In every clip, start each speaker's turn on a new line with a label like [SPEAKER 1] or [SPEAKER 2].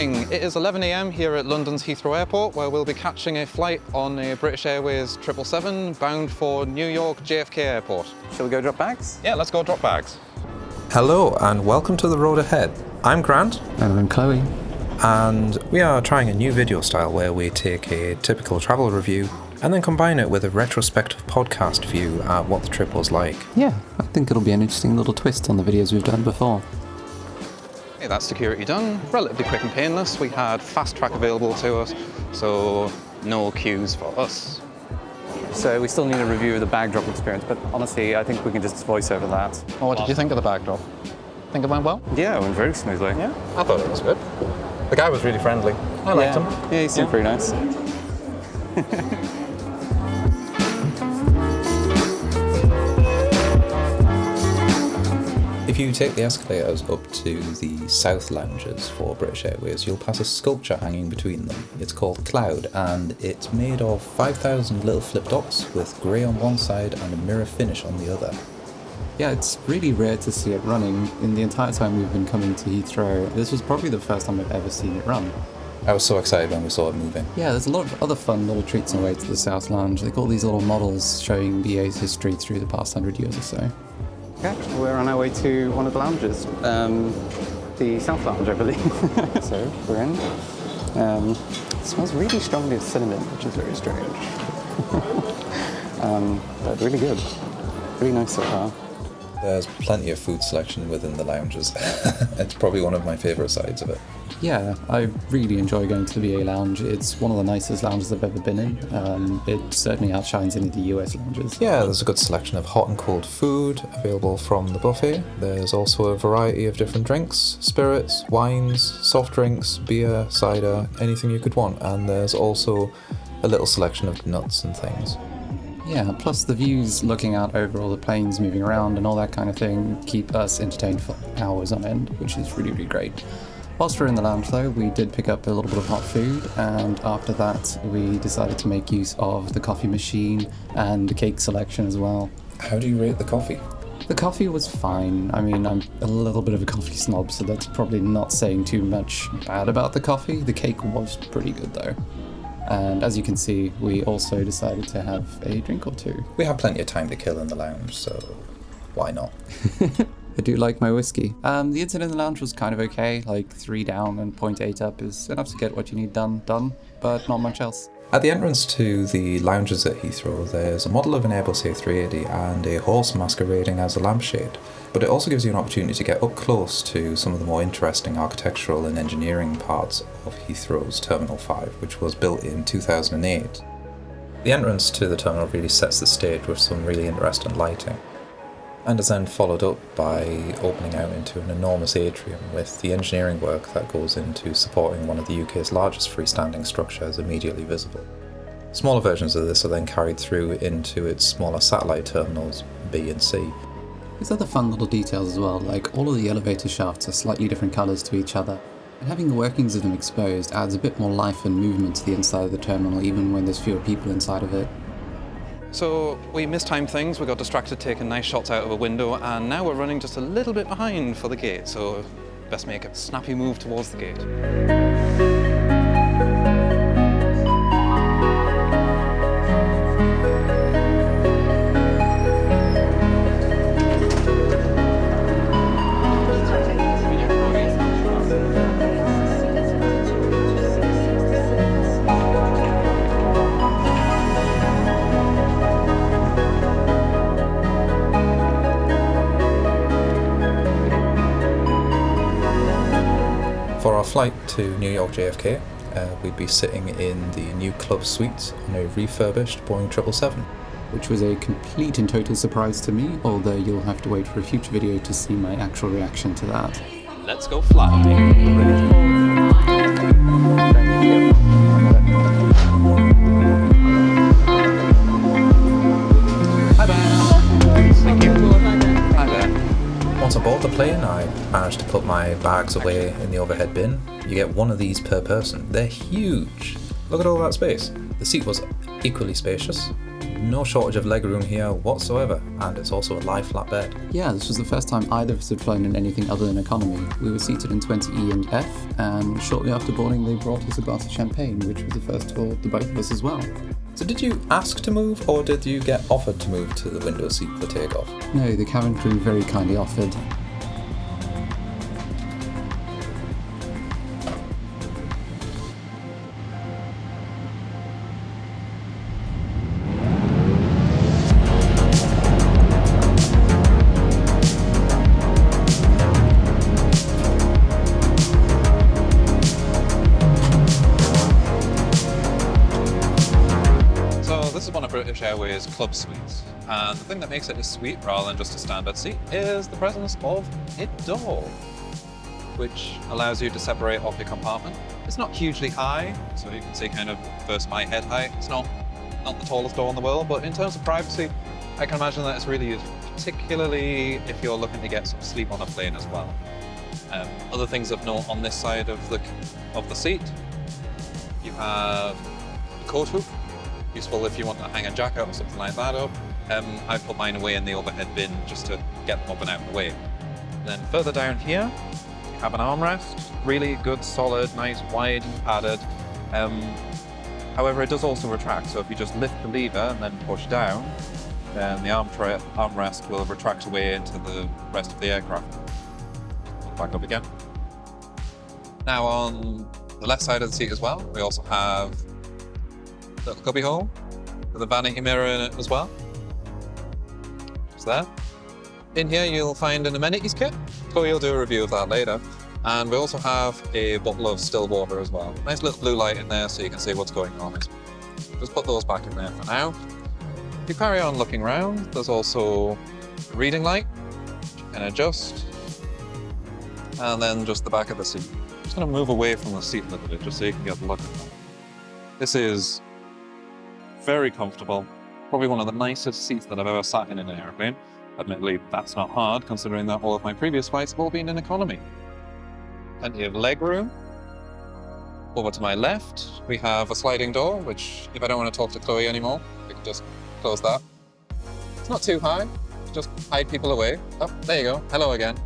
[SPEAKER 1] morning, it is 11 AM here at London's Heathrow Airport, where we'll be catching a flight on a British Airways 777 bound for New York JFK Airport.
[SPEAKER 2] Shall we go drop bags?
[SPEAKER 1] Yeah, let's go drop bags.
[SPEAKER 3] Hello and welcome to the road ahead. I'm Grant.
[SPEAKER 2] And I'm Chloe.
[SPEAKER 3] And we are trying a new video style where we take a typical travel review and then combine it with a retrospective podcast view at what the trip was like.
[SPEAKER 2] Yeah, I think it'll be an interesting little twist on the videos we've done before.
[SPEAKER 1] Okay, that's security done. Relatively quick and painless. We had fast track available to us, so no queues for us.
[SPEAKER 2] So we still need a review of the bag drop experience, but honestly, I think we can just voice over that.
[SPEAKER 1] Well, what did you think of the bag drop? Think it went well?
[SPEAKER 2] Yeah, it went very smoothly.
[SPEAKER 1] Yeah, I thought it was good. The guy was really friendly. I liked him.
[SPEAKER 2] Yeah, he seemed pretty nice.
[SPEAKER 3] If you take the escalators up to the south lounges for British Airways, you'll pass a sculpture hanging between them. It's called Cloud, and it's made of 5,000 little flip dots with grey on one side and a mirror finish on the other.
[SPEAKER 2] Yeah, it's really rare to see it running. In the entire time we've been coming to Heathrow, this was probably the first time I've ever seen it run.
[SPEAKER 3] I was so excited when we saw it moving.
[SPEAKER 2] Yeah, there's a lot of other fun little treats on the way to the South Lounge. They've got all these little models showing BA's history through the past 100 years or so. Okay, we're on our way to one of the lounges, the South Lounge, I believe. So we're in. It smells really strongly of cinnamon, which is very strange. But really good. Really nice so far.
[SPEAKER 3] There's plenty of food selection within the lounges. It's probably one of my favourite sides of it.
[SPEAKER 2] Yeah, I really enjoy going to the BA lounge. It's one of the nicest lounges I've ever been in. It certainly outshines any of the US lounges.
[SPEAKER 3] Yeah, there's a good selection of hot and cold food available from the buffet. There's also a variety of different drinks, spirits, wines, soft drinks, beer, cider, anything you could want. And there's also a little selection of nuts and things.
[SPEAKER 2] Yeah, plus the views looking out over all the planes moving around and all that kind of thing keep us entertained for hours on end, which is really, really great. Whilst we're in the lounge though, we did pick up a little bit of hot food, and after that we decided to make use of the coffee machine and the cake selection as well.
[SPEAKER 3] How do you rate the coffee?
[SPEAKER 2] The coffee was fine. I mean, I'm a little bit of a coffee snob, so that's probably not saying too much bad about the coffee. The cake was pretty good though. And as you can see, we also decided to have a drink or two.
[SPEAKER 3] We have plenty of time to kill in the lounge, so why not?
[SPEAKER 2] I do like my whiskey. The internet in the lounge was kind of okay, like 3 down and 0.8 up is enough to get what you need done, but not much else.
[SPEAKER 3] At the entrance to the lounges at Heathrow, there's a model of an Airbus A380 and a horse masquerading as a lampshade. But it also gives you an opportunity to get up close to some of the more interesting architectural and engineering parts of Heathrow's Terminal 5, which was built in 2008. The entrance to the terminal really sets the stage with some really interesting lighting, and is then followed up by opening out into an enormous atrium with the engineering work that goes into supporting one of the UK's largest freestanding structures immediately visible. Smaller versions of this are then carried through into its smaller satellite terminals B and C.
[SPEAKER 2] There's other fun little details as well, like all of the elevator shafts are slightly different colours to each other, and having the workings of them exposed adds a bit more life and movement to the inside of the terminal even when there's fewer people inside of it.
[SPEAKER 1] So we mistimed things, we got distracted taking nice shots out of a window, and now we're running just a little bit behind for the gate, so best make a snappy move towards the gate.
[SPEAKER 3] For our flight to New York JFK, we'd be sitting in the new club suite on a refurbished Boeing 777.
[SPEAKER 2] Which was a complete and total surprise to me, although you'll have to wait for a future video to see my actual reaction to that.
[SPEAKER 1] Let's go fly! Hi there! Thank you. Hi there.
[SPEAKER 3] Once aboard the plane, I managed to put my bags away in the overhead bin. You get one of these per person. They're huge. Look at all that space. The seat was equally spacious, No shortage of legroom here whatsoever, and it's also a lie flat bed.
[SPEAKER 2] Yeah, this was the first time either of us had flown in anything other than economy. We were seated in 20E and F, and shortly after boarding they brought us a glass of champagne, which was the first for the both of us as well.
[SPEAKER 3] So did you ask to move, or did you get offered to move to the window seat for takeoff?
[SPEAKER 2] No, the cabin crew very kindly offered.
[SPEAKER 1] This is one of British Airways club suites, and the thing that makes it a suite rather than just a standard seat is the presence of a door, which allows you to separate off your compartment. It's not hugely high, so you can see kind of versus my head height. It's not the tallest door in the world, but in terms of privacy, I can imagine that it's really useful, particularly if you're looking to get some sleep on a plane as well. Other things of note on this side of the seat, you have the coat hoop. Useful if you want to hang a jacket or something like that up. I put mine away in the overhead bin just to get them up and out of the way. Then further down here, you have an armrest. Really good, solid, nice, wide and padded. However, it does also retract, so if you just lift the lever and then push down, then the armrest will retract away into the rest of the aircraft. Back up again. Now on the left side of the seat as well, we also have little cubby hole with a vanity mirror in it as well. It's there. In here you'll find an amenities kit. Chloe will do a review of that later. And we also have a bottle of still water as well. Nice little blue light in there so you can see what's going on. Just put those back in there for now. If you carry on looking around, there's also a reading light, which you can adjust. And then just the back of the seat. I'm just going to move away from the seat a little bit just so you can get a look at that. This is very comfortable. Probably one of the nicest seats that I've ever sat in an airplane. Admittedly, that's not hard considering that all of my previous flights have all been in economy. Plenty of leg room. Over to my left, we have a sliding door, which if I don't want to talk to Chloe anymore, we can just close that. It's not too high, just hide people away. Oh, there you go. Hello again.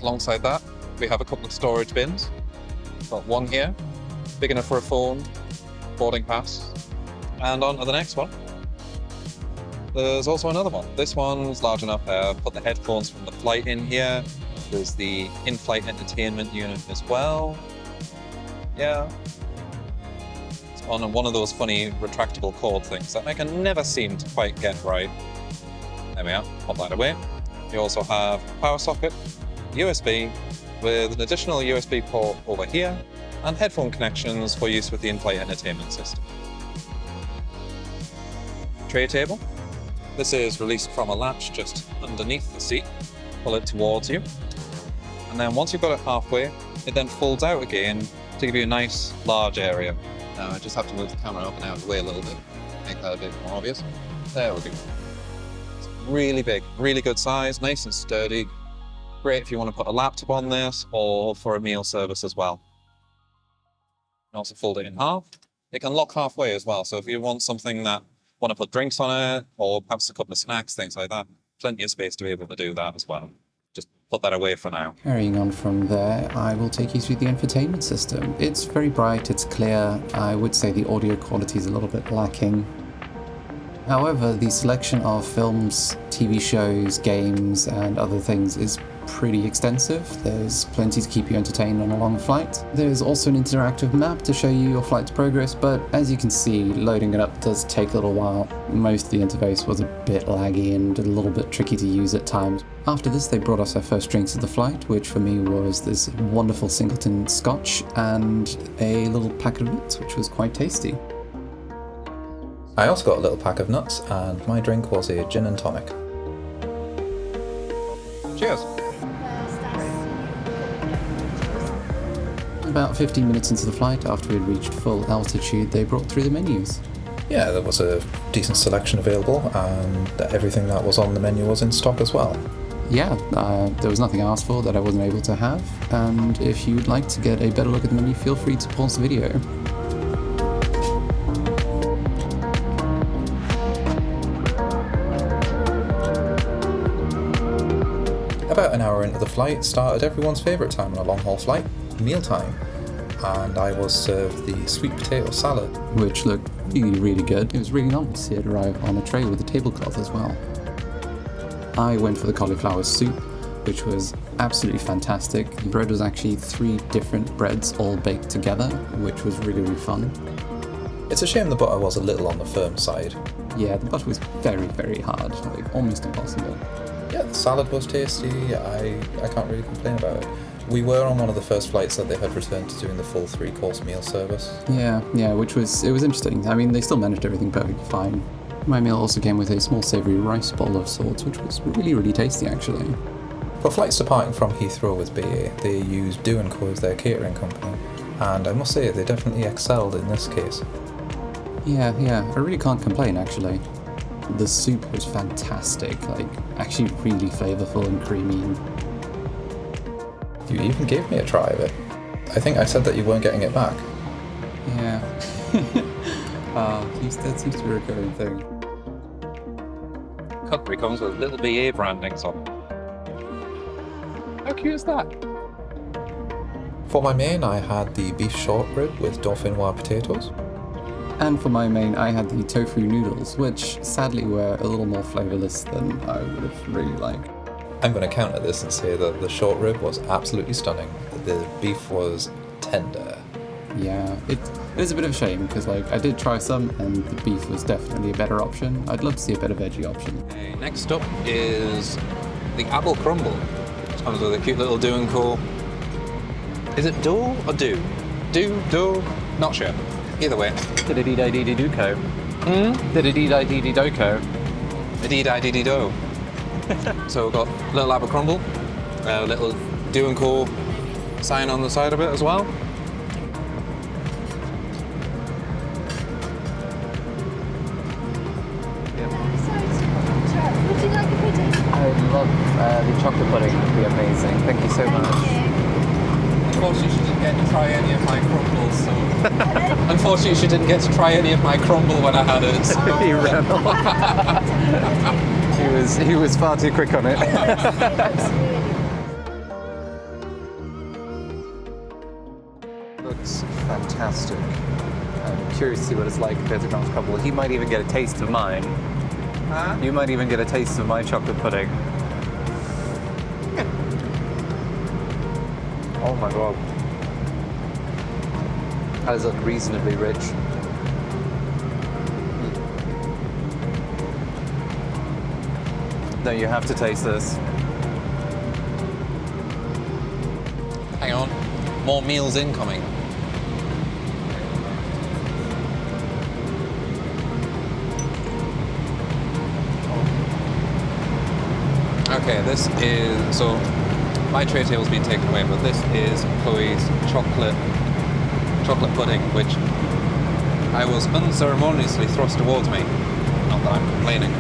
[SPEAKER 1] Alongside that, we have a couple of storage bins. Got one here, big enough for a phone, boarding pass. And on to the next one. There's also another one. This one's large enough. Put the headphones from the flight in here. There's the in-flight entertainment unit as well. Yeah. It's on one of those funny retractable cord things that I can never seem to quite get right. There we are. Pop that away. You also have a power socket, USB, with an additional USB port over here, and headphone connections for use with the in-flight entertainment system. Tray table. This is released from a latch just underneath the seat. Pull it towards you. And then once you've got it halfway, it then folds out again to give you a nice large area. Now I just have to move the camera up and out of the way a little bit, make that a bit more obvious. There we go. It's really big, really good size, nice and sturdy. Great if you want to put a laptop on this or for a meal service as well. You can also fold it in half. It can lock halfway as well, so if you want something that want to put drinks on it, or perhaps a couple of snacks, things like that. Plenty of space to be able to do that as well. Just put that away for now.
[SPEAKER 2] Carrying on from there, I will take you through the infotainment system. It's very bright, it's clear. I would say the audio quality is a little bit lacking. However, the selection of films, TV shows, games, and other things is pretty extensive. There's plenty to keep you entertained on a long flight. There's also an interactive map to show you your flight's progress, but as you can see, loading it up does take a little while. Most of the interface was a bit laggy and a little bit tricky to use at times. After this, they brought us our first drinks of the flight, which for me was this wonderful singleton scotch and a little packet of nuts, which was quite tasty.
[SPEAKER 3] I also got a little pack of nuts, and my drink was a gin and tonic.
[SPEAKER 1] Cheers.
[SPEAKER 2] About 15 minutes into the flight, after we'd reached full altitude, they brought through the menus.
[SPEAKER 3] Yeah, there was a decent selection available, and everything that was on the menu was in stock as well.
[SPEAKER 2] Yeah, there was nothing I asked for that I wasn't able to have, and if you'd like to get a better look at the menu, feel free to pause the video.
[SPEAKER 3] about an hour into the flight, started everyone's favourite time on a long-haul flight, mealtime. And I was served the sweet potato salad.
[SPEAKER 2] Which looked really, really good. It was really nice to see it arrive on a tray with a tablecloth as well. I went for the cauliflower soup, which was absolutely fantastic. The bread was actually 3 different breads all baked together, which was really, really fun.
[SPEAKER 3] It's a shame the butter was a little on the firm side.
[SPEAKER 2] Yeah, the butter was very, very hard, like almost impossible.
[SPEAKER 3] Yeah, the salad was tasty. I can't really complain about it. We were on one of the first flights that they had returned to doing the full 3-course meal service.
[SPEAKER 2] Yeah, it was interesting. I mean, they still managed everything perfectly fine. My meal also came with a small savoury rice bowl of sorts, which was really, really tasty actually.
[SPEAKER 3] For flights departing from Heathrow with BA, they used Do & Co as their catering company, and I must say they definitely excelled in this case.
[SPEAKER 2] Yeah, I really can't complain actually. The soup was fantastic, like actually really flavourful and creamy.
[SPEAKER 3] You even gave me a try of it. I think I said that you weren't getting it back.
[SPEAKER 2] Yeah. That seems to be a recurring thing.
[SPEAKER 1] Cutlery comes with little BA brandings on. How cute is that?
[SPEAKER 3] For my main, I had the beef short rib with dauphinoise potatoes.
[SPEAKER 2] And for my main, I had the tofu noodles, which sadly were a little more flavourless than I would have really liked.
[SPEAKER 3] I'm going to counter this and say that the short rib was absolutely stunning. The beef was tender.
[SPEAKER 2] Yeah, it is a bit of a shame because like I did try some and the beef was definitely a better option. I'd love to see a better veggie option.
[SPEAKER 1] Okay, next up is the apple crumble. It comes with a cute little Do & Co. Is it do or do? Do? Not sure. Either way.
[SPEAKER 2] Did-a-dee-da-dee-dee-do-co. Did-a-dee-da-dee-dee-do-co.
[SPEAKER 1] A-dee-di-dee-dee-do. So we've got little apple crumble, a little Do & Co sign on the side of it as well.
[SPEAKER 4] Would you like a pudding?
[SPEAKER 2] I love the chocolate pudding. It would be amazing. Thank you so much.
[SPEAKER 1] Unfortunately, she didn't get to try any of my crumbles, so... Unfortunately, she didn't get to try any of my crumble when I had it. So...
[SPEAKER 2] He ran off. He was far too quick on it. Looks fantastic. I'm curious to see what it's like compared to Grant's crumble. He might even get a taste of mine.
[SPEAKER 1] Huh?
[SPEAKER 2] You might even get a taste of my chocolate pudding. Oh my god. That is unreasonably rich. No, you have to taste this.
[SPEAKER 1] Hang on. More meals incoming. Okay, this is... So, my tray table's been taken away, but this is Chloe's chocolate pudding, which I was unceremoniously thrust towards me. Not that I'm complaining.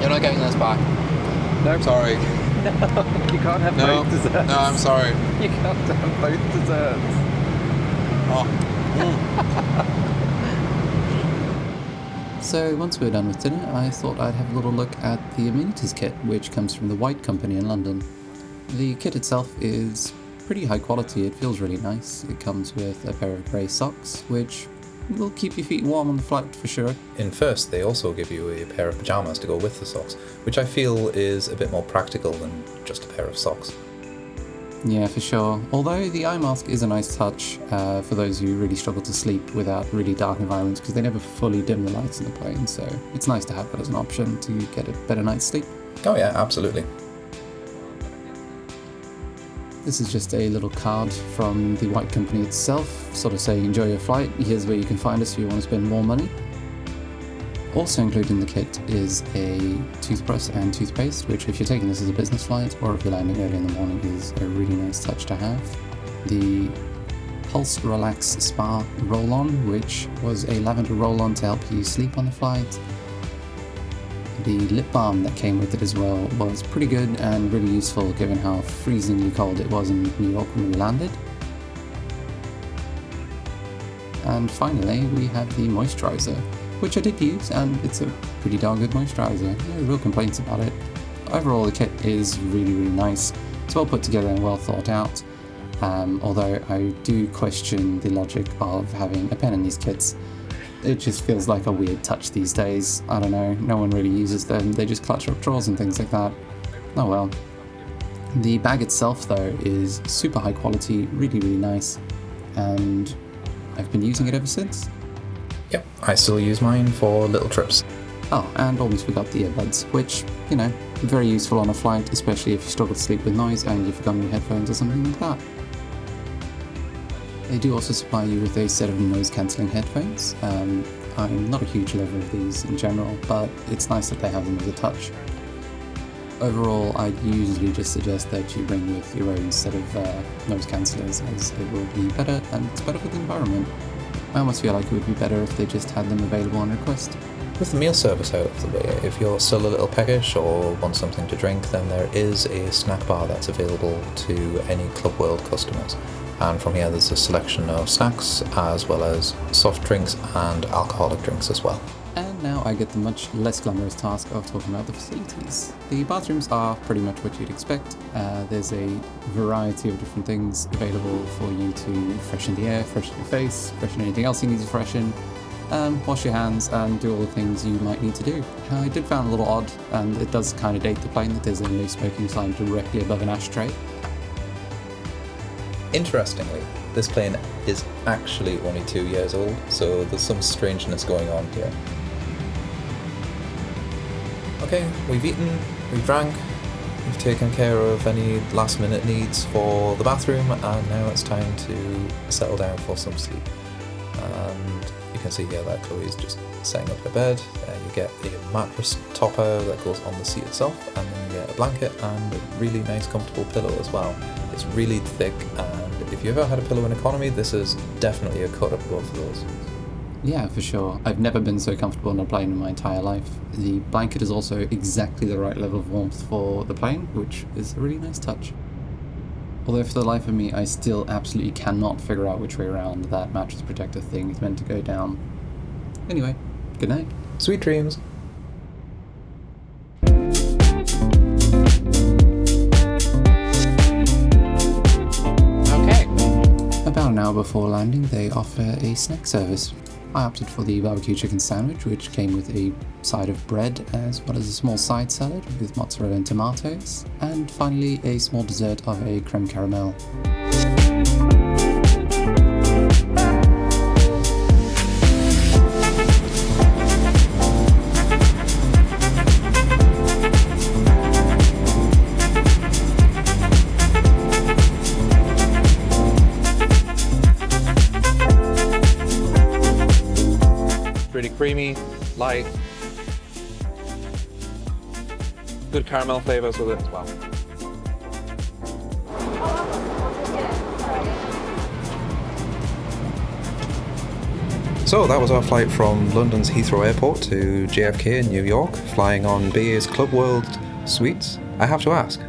[SPEAKER 1] You're not getting this back.
[SPEAKER 2] No,
[SPEAKER 1] Sorry.
[SPEAKER 2] No, you can't have both desserts.
[SPEAKER 1] No, I'm sorry.
[SPEAKER 2] You can't have both desserts.
[SPEAKER 1] Oh.
[SPEAKER 2] So once we're done with dinner, I thought I'd have a little look at the amenities kit, which comes from the White Company in London. The kit itself is pretty high quality, it feels really nice. It comes with a pair of grey socks, which will keep your feet warm on the flight for sure.
[SPEAKER 3] In first, they also give you a pair of pyjamas to go with the socks, which I feel is a bit more practical than just a pair of socks.
[SPEAKER 2] Yeah, for sure. Although the eye mask is a nice touch for those who really struggle to sleep without really dark environments, because they never fully dim the lights in the plane, so it's nice to have that as an option to get a better night's sleep.
[SPEAKER 3] Oh yeah, absolutely.
[SPEAKER 2] This is just a little card from the White Company itself, sort of saying enjoy your flight, here's where you can find us if you want to spend more money. Also included in the kit is a toothbrush and toothpaste, which if you're taking this as a business flight or if you're landing early in the morning is a really nice touch to have. The Pulse Relax Spa Roll-On, which was a lavender roll-on to help you sleep on the flight. The lip balm that came with it as well was pretty good and really useful given how freezingly cold it was in New York when we landed. And finally, we have the moisturiser, which I did use, and it's a pretty darn good moisturiser. No real complaints about it. Overall, the kit is really, really nice. It's well put together and well thought out. Although I do question the logic of having a pen in these kits. It just feels like a weird touch these days. I don't know, no one really uses them. They just clutter up drawers and things like that. Oh well. The bag itself, though, is super high quality, really, really nice, and I've been using it ever since.
[SPEAKER 3] Yep, I still use mine for little trips.
[SPEAKER 2] Oh, and almost forgot the earbuds, which, you know, very useful on a flight, especially if you struggle to sleep with noise and you've forgotten your headphones or something like that. They do also supply you with a set of noise-cancelling headphones. I'm not a huge lover of these in general, but it's nice that they have them as a touch. Overall, I'd usually just suggest that you bring with your own set of noise cancellers, as it will be better and it's better for the environment. I almost feel like it would be better if they just had them available on request.
[SPEAKER 3] With the meal service out of the way, if you're still a little peckish or want something to drink, then there is a snack bar that's available to any Club World customers. And from here there's a selection of snacks as well as soft drinks and alcoholic drinks as well.
[SPEAKER 2] And now I get the much less glamorous task of talking about the facilities. The bathrooms are pretty much what you'd expect. There's a variety of different things available for you to freshen the air, freshen your face, freshen anything else you need to freshen, wash your hands and do all the things you might need to do. I did find it a little odd, and it does kind of date the plane, that there's a no smoking sign directly above an ashtray.
[SPEAKER 3] Interestingly, this plane is actually only 2 years old, so there's some strangeness going on here. Okay, we've eaten, we've drank, we've taken care of any last minute needs for the bathroom, and now it's time to settle down for some sleep. And you can see here that Chloe's just setting up her bed. You get a mattress topper that goes on the seat itself, and then you get a blanket and a really nice comfortable pillow as well. It's really thick, and if you've ever had a pillow in economy, this is definitely a cut up both of those.
[SPEAKER 2] Yeah, for sure. I've never been so comfortable on a plane in my entire life. The blanket is also exactly the right level of warmth for the plane, which is a really nice touch. Although for the life of me, I still absolutely cannot figure out which way around that mattress protector thing is meant to go down. Anyway, good night.
[SPEAKER 3] Sweet dreams.
[SPEAKER 2] Okay. About an hour before landing, they offer a snack service. I opted for the barbecue chicken sandwich, which came with a side of bread as well as a small side salad with mozzarella and tomatoes, and finally a small dessert of a creme caramel.
[SPEAKER 1] Really creamy, light, good caramel flavours with it as well.
[SPEAKER 3] So that was our flight from London's Heathrow Airport to JFK in New York, flying on BA's Club World suites. I have to ask,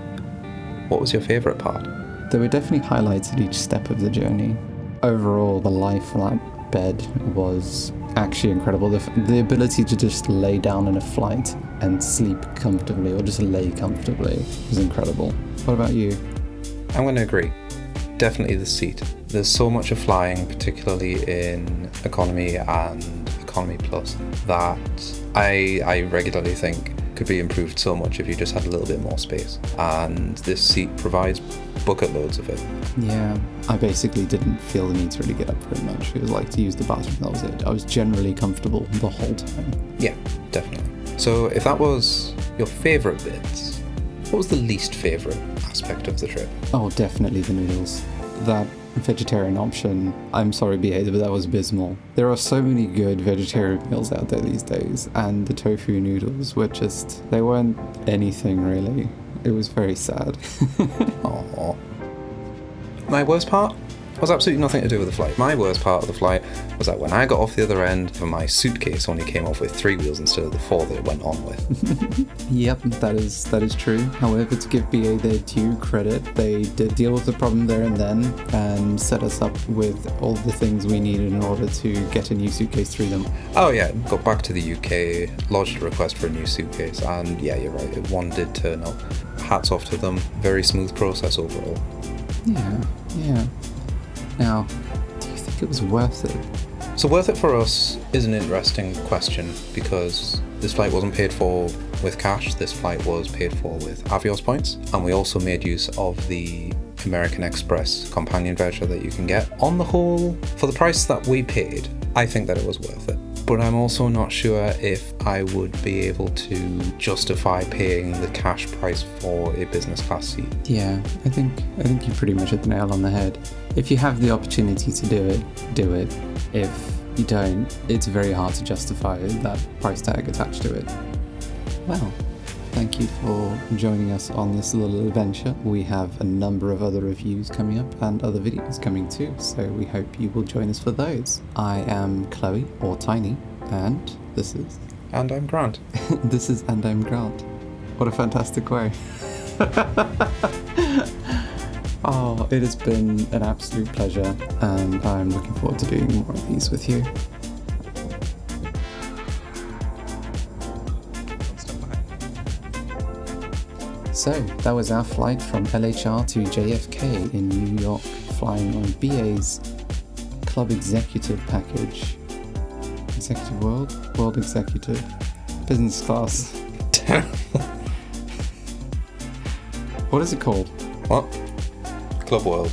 [SPEAKER 3] what was your favourite part?
[SPEAKER 2] There were definitely highlights at each step of the journey. Overall, the life on that bed was actually incredible. The ability to just lay down in a flight and sleep comfortably, or just lay comfortably, was incredible. What about you?
[SPEAKER 3] I'm going to agree. Definitely the seat. There's so much of flying, particularly in economy and economy plus, that I regularly think could be improved so much if you just had a little bit more space. And this seat provides bucket loads of it.
[SPEAKER 2] Yeah, I basically didn't feel the need to really get up very much. It was like to use the bathroom, that was it. I was generally comfortable the whole time.
[SPEAKER 3] Yeah, definitely. So if that was your favourite bits, what was the least favourite aspect of the trip?
[SPEAKER 2] Oh, definitely the noodles. That vegetarian option, I'm sorry BA, but that was abysmal. There are so many good vegetarian meals out there these days, and the tofu noodles were just, they weren't anything really. It was very sad.
[SPEAKER 3] Aww. My worst part? has absolutely nothing to do with the flight. My worst part of the flight was that when I got off the other end, my suitcase only came off with 3 wheels instead of the 4 that it went on with.
[SPEAKER 2] Yep, that is true. However, to give BA their due credit, they did deal with the problem there and then and set us up with all the things we needed in order to get a new suitcase through them.
[SPEAKER 3] Oh yeah, got back to the UK, lodged a request for a new suitcase, and yeah, you're right, one did turn up. Hats off to them, very smooth process overall.
[SPEAKER 2] Yeah. Now, do you think it was worth it?
[SPEAKER 3] So worth it for us is an interesting question, because this flight wasn't paid for with cash, this flight was paid for with Avios points, and we also made use of the American Express companion voucher that you can get. On the whole, for the price that we paid, I think that it was worth it. But I'm also not sure if I would be able to justify paying the cash price for a business class seat.
[SPEAKER 2] Yeah, I think you pretty much hit the nail on the head. If you have the opportunity to do it, do it. If you don't, it's very hard to justify that price tag attached to it. Well, thank you for joining us on this little adventure. We have a number of other reviews coming up and other videos coming too, so we hope you will join us for those. I am Chloe, or Tiny, and this is...
[SPEAKER 3] And I'm Grant.
[SPEAKER 2] This is And I'm Grant. What a fantastic way. Oh, it has been an absolute pleasure, and I'm looking forward to doing more of these with you. So, that was our flight from LHR to JFK in New York, flying on BA's Club Executive package. Executive World Executive. Business class. What is it called?
[SPEAKER 3] What? Club World.